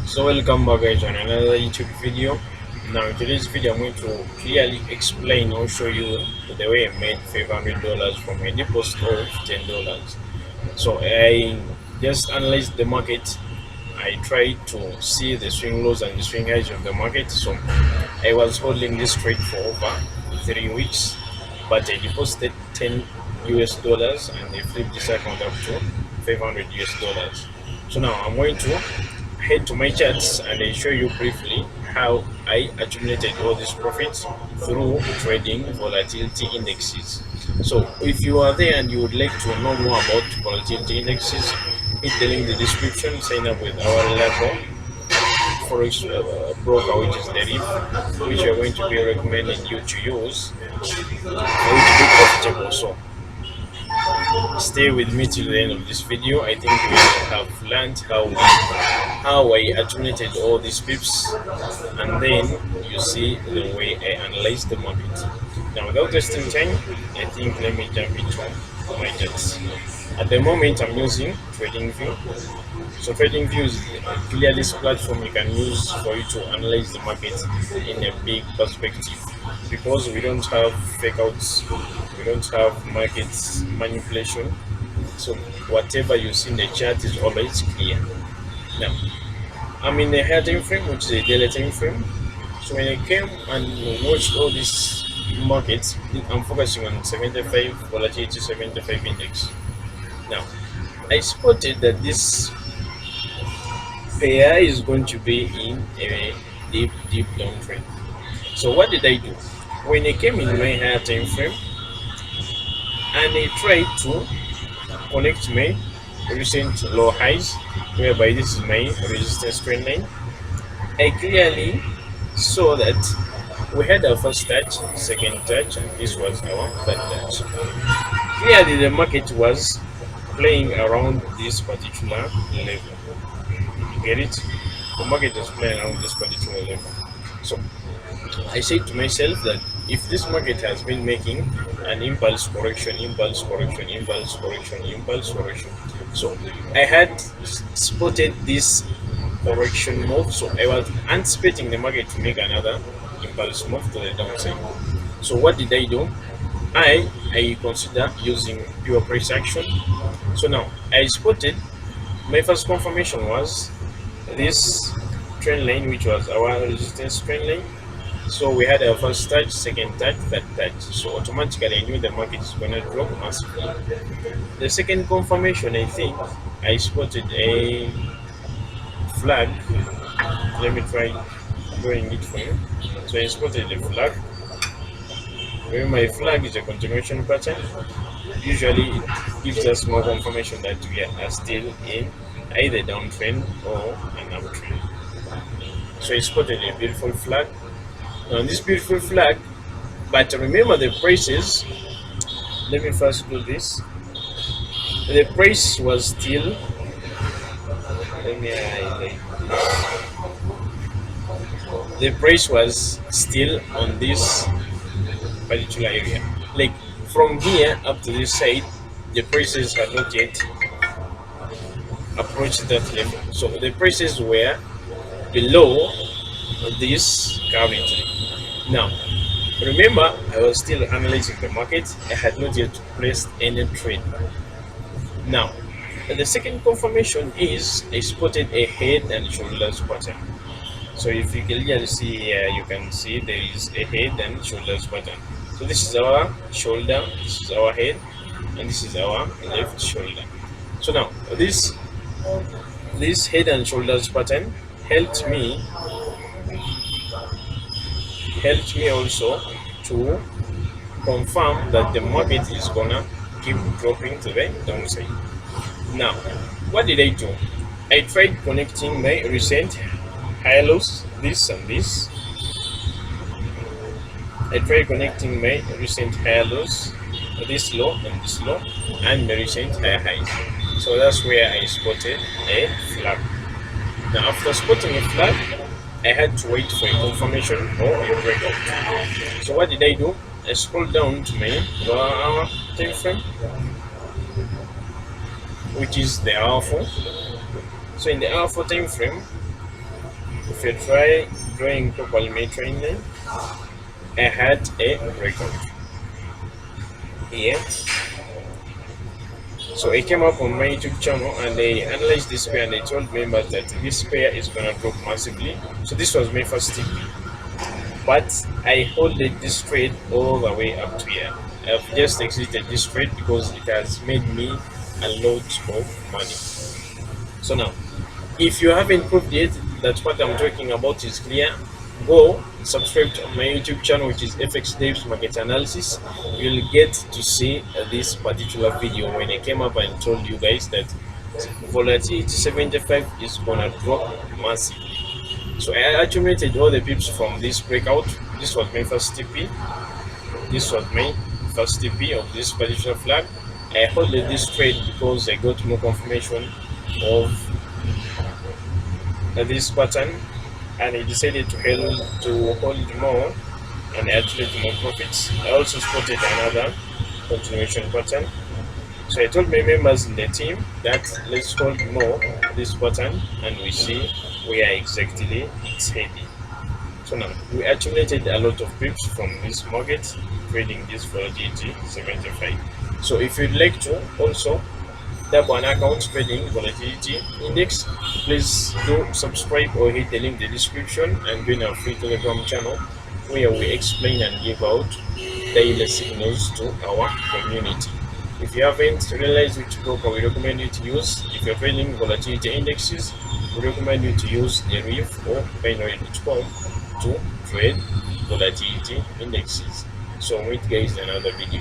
So welcome back guys on another YouTube video. Now in today's video I'm going to clearly explain or show you the way I made $500 from a deposit of $10. So I just analyzed the market. I tried to see the swing lows and the swing highs of the market. So I was holding this trade for over 3 weeks, but I deposited 10 US dollars and I flipped this account up to 500 US dollars. So now I'm going to head to my charts and I show you briefly how I accumulated all these profits through trading volatility indexes. So if you are there and you would like to know more about volatility indexes, hit the link in the description, sign up with our reliable forex broker, which is the RIF, which we are going to be recommending you to use for you to be profitable. So stay with me till the end of this video. I think we have learned how I accumulated all these pips, and then you see the way I analyze the market. Now without wasting time, I think let me jump into my charts. At the moment I'm using TradingView. So TradingView is a clearly platform you can use for you to analyze the market in a big perspective, because we don't have fake outs, we don't have market manipulation. So whatever you see in the chart is always clear. Now I'm in a higher time frame, which is a daily time frame. So when I came and watched all these markets, I'm focusing on 75 volatility 75 index. Now I spotted that this pair is going to be in a deep downtrend. So what did I do? When I came in my higher time frame and I tried to connect my recent low highs, whereby this is my resistance trend line, I clearly saw that we had our first touch, second touch, and this was our third touch. Clearly the market was playing around this particular level. You get it? The market was playing around this particular level. So I said to myself that if this market has been making an impulse correction, so I had spotted this correction move, so I was anticipating the market to make another impulse move to the downside. So what did I do? I consider using pure price action. So now I spotted, my first confirmation was this trend line, which was our resistance trend line. So we had our first touch, second touch, third touch. So automatically I knew the market is going to drop massively. The second confirmation, I think I spotted a flag. Let me try drawing it for you. So I spotted a flag. When my flag is a continuation pattern, usually it gives us more confirmation that we are still in either downtrend or an uptrend. So I spotted a beautiful flag. Now this beautiful flag, but remember the prices. Let me first do this. The price was still, let me highlight this. The price was still on this particular area. Like from here up to this side, the prices had not yet approached that level. So the prices were below this currently. Now remember, I was still analyzing the market. I had not yet placed any trade. Now the second confirmation is I spotted a head and shoulders pattern. So if you can clearly see here, you can see there is a head and shoulders pattern. So this is our shoulder, this is our head, and this is our left shoulder. So now this head and shoulders pattern helped me also to confirm that the market is gonna keep dropping to the downside. Now what did I do? I tried connecting my recent high lows, this and this. I tried connecting my recent high lows, this low and this low, and my recent high highs. So that's where I spotted a flag. Now after spotting a flag, I had to wait for a confirmation or a breakout. So what did I do? I scrolled down to my lower hour time frame, which is the hour 4. So in the hour 4 time frame, if you try drawing properly my trend line, I had a breakout here. So I came up on my YouTube channel and they analyzed this pair and they told members that this pair is gonna drop massively. So this was my first tip, but I holded this trade all the way up to here. I've just exited this trade because it has made me a lot of money. So now, if you haven't proved yet that what I'm talking about is clear, go subscribe to my YouTube channel, which is FX Dave's Market Analysis. You'll get to see this particular video when I came up and told you guys that volatility 75 is gonna drop massively. So I accumulated all the pips from this breakout. This was my first TP. This was my first TP of this particular flag. I held this trade because I got more confirmation of this pattern, and I decided to hold more and accumulate more profits. I also spotted another continuation pattern. So I told my members in the team that let's hold more this pattern and we see where exactly it's heading. So now we accumulated a lot of pips from this market trading this volatility 75. So if you'd like to also double an account trading volatility index, please do subscribe or hit the link in the description and join our free Telegram channel where we explain and give out daily signals to our community. If you haven't realized which broker we recommend you to use, if you're trading volatility indexes, we recommend you to use the Reef or binary.com to trade volatility indexes. So meet guys in another video.